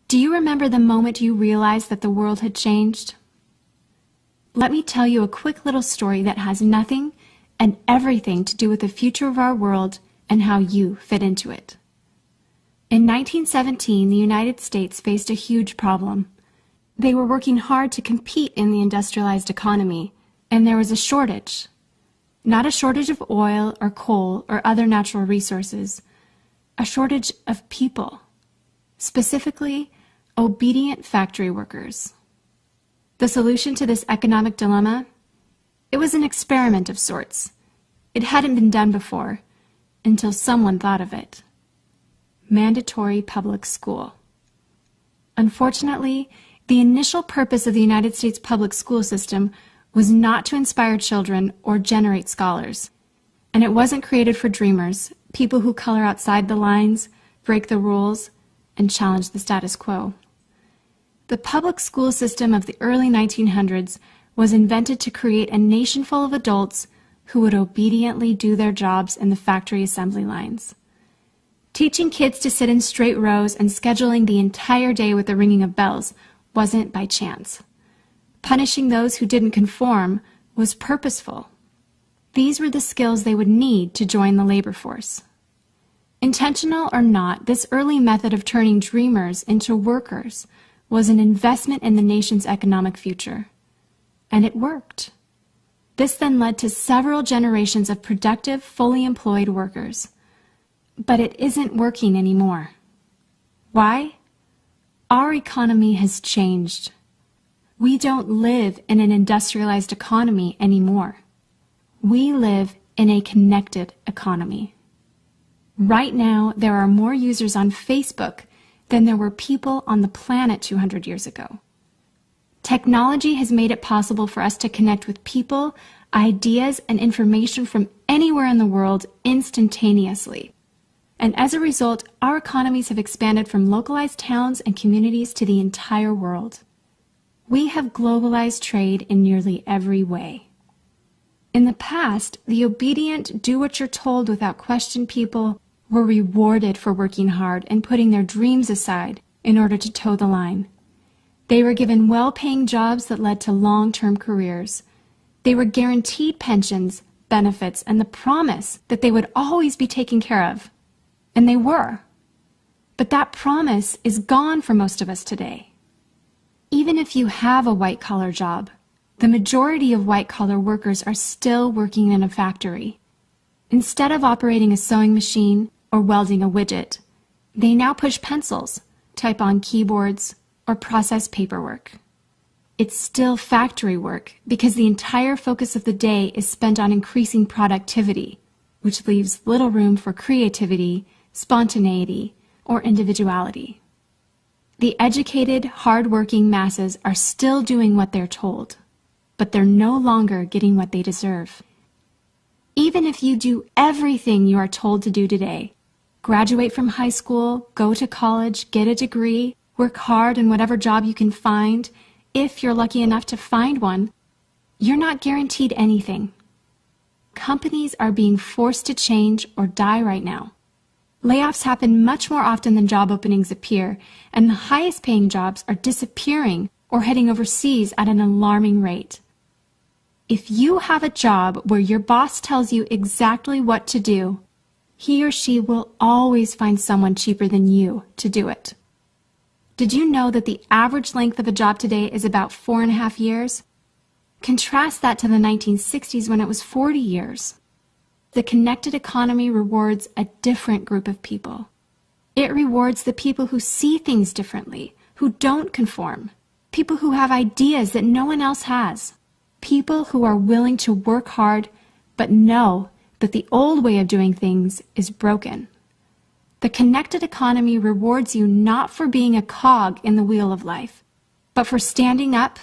Do you remember the moment you realized that the world had changed? Let me tell you a quick little story that has nothing and everything to do with the future of our world and how you fit into it. In 1917, the United States faced a huge problem. They were working hard to compete in the industrialized economy, and there was a shortage. Not a shortage of oil or coal or other natural resources, a shortage of people, specifically obedient factory workers. The solution to this economic dilemma? It was an experiment of sorts. It hadn't been done before, until someone thought of it. Mandatory public school. Unfortunately, the initial purpose of the United States public school system was not to inspire children or generate scholars. And it wasn't created for dreamers, people who color outside the lines, break the rules, and challenge the status quo. The public school system of the early 1900s was invented to create a nation full of adults who would obediently do their jobs in the factory assembly lines. Teaching kids to sit in straight rows and scheduling the entire day with the ringing of bells wasn't by chance. Punishing those who didn't conform was purposeful. These were the skills they would need to join the labor force. Intentional or not, this early method of turning dreamers into workers was an investment in the nation's economic future. And it worked. This then led to several generations of productive, fully employed workers. But it isn't working anymore. Why? Our economy has changed. We don't live in an industrialized economy anymore. We live in a connected economy. Right now, there are more users on Facebook than there were people on the planet 200 years ago. Technology has made it possible for us to connect with people, ideas, and information from anywhere in the world instantaneously. And as a result, our economies have expanded from localized towns and communities to the entire world. We have globalized trade in nearly every way. In the past, the obedient, do-what-you're-told without question people were rewarded for working hard and putting their dreams aside in order to toe the line. They were given well-paying jobs that led to long-term careers. They were guaranteed pensions, benefits, and the promise that they would always be taken care of. And they were. But that promise is gone for most of us today. Even if you have a white-collar job, the majority of white-collar workers are still working in a factory. Instead of operating a sewing machine or welding a widget, they now push pencils, type on keyboards, or process paperwork. It's still factory work because the entire focus of the day is spent on increasing productivity, which leaves little room for creativity, spontaneity, or individuality. The educated, hard-working masses are still doing what they're told, but they're no longer getting what they deserve. Even if you do everything you are told to do today, graduate from high school, go to college, get a degree, work hard in whatever job you can find, if you're lucky enough to find one, you're not guaranteed anything. Companies are being forced to change or die right now. Layoffs happen much more often than job openings appear, and the highest paying jobs are disappearing or heading overseas at an alarming rate. If you have a job where your boss tells you exactly what to do, he or she will always find someone cheaper than you to do it. Did you know that the average length of a job today is about 4.5 years? Contrast that to the 1960s when it was 40 years. The connected economy rewards a different group of people. It rewards the people who see things differently, who don't conform, people who have ideas that no one else has, people who are willing to work hard but know that the old way of doing things is broken. The connected economy rewards you not for being a cog in the wheel of life, but for standing up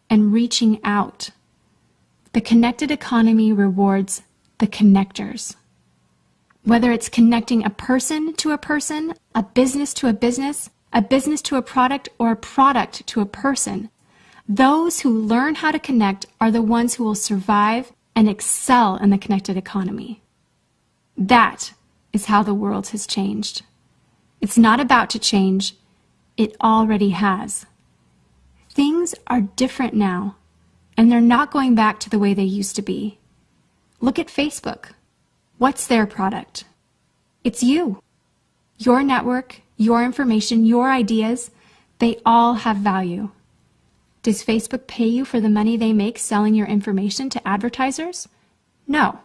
and reaching out. The connected economy rewards the connectors. Whether it's connecting a person to a person, a business to a business to a product, or a product to a person, those who learn how to connect are the ones who will survive and excel in the connected economy. That is how the world has changed. It's not about to change. It already has. Things are different now, and they're not going back to the way they used to be. Look at Facebook. What's their product? It's you. Your network, your information, your ideas, they all have value. Does Facebook pay you for the money they make selling your information to advertisers? No.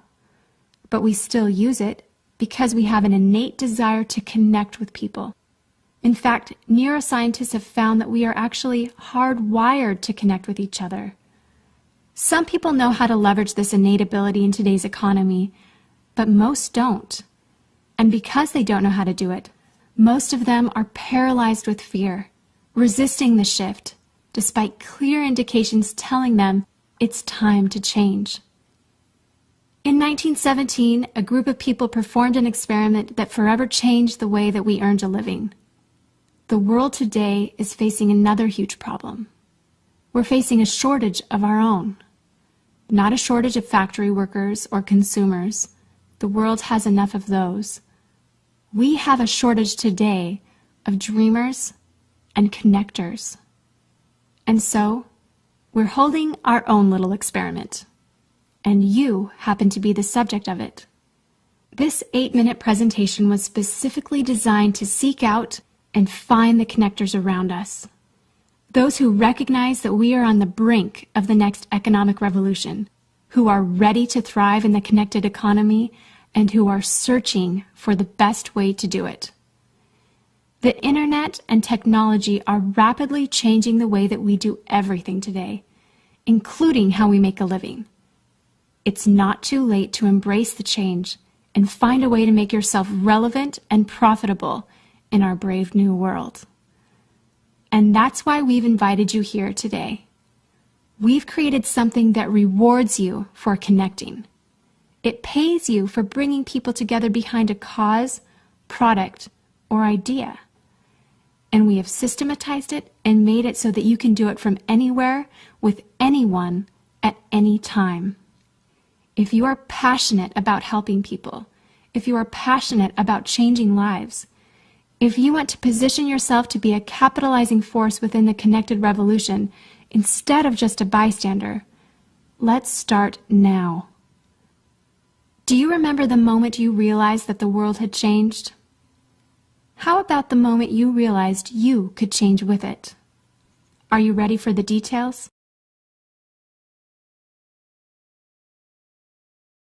But we still use it because we have an innate desire to connect with people. In fact, neuroscientists have found that we are actually hardwired to connect with each other. Some people know how to leverage this innate ability in today's economy, but most don't. And because they don't know how to do it, most of them are paralyzed with fear, resisting the shift, despite clear indications telling them it's time to change. In 1917, a group of people performed an experiment that forever changed the way that we earned a living. The world today is facing another huge problem. We're facing a shortage of our own. Not a shortage of factory workers or consumers. The world has enough of those. We have a shortage today of dreamers and connectors. And so, we're holding our own little experiment. And you happen to be the subject of it. This 8-minute presentation was specifically designed to seek out and find the connectors around us. Those who recognize that we are on the brink of the next economic revolution, who are ready to thrive in the connected economy, and who are searching for the best way to do it. The internet and technology are rapidly changing the way that we do everything today, including how we make a living. It's not too late to embrace the change and find a way to make yourself relevant and profitable in our brave new world. And that's why we've invited you here today. We've created something that rewards you for connecting. It pays you for bringing people together behind a cause, product, or idea. And we have systematized it and made it so that you can do it from anywhere with anyone at any time. If you are passionate about helping people, if you are passionate about changing lives, if you want to position yourself to be a capitalizing force within the connected revolution instead of just a bystander, let's start now. Do you remember the moment you realized that the world had changed? How about the moment you realized you could change with it? Are you ready for the details?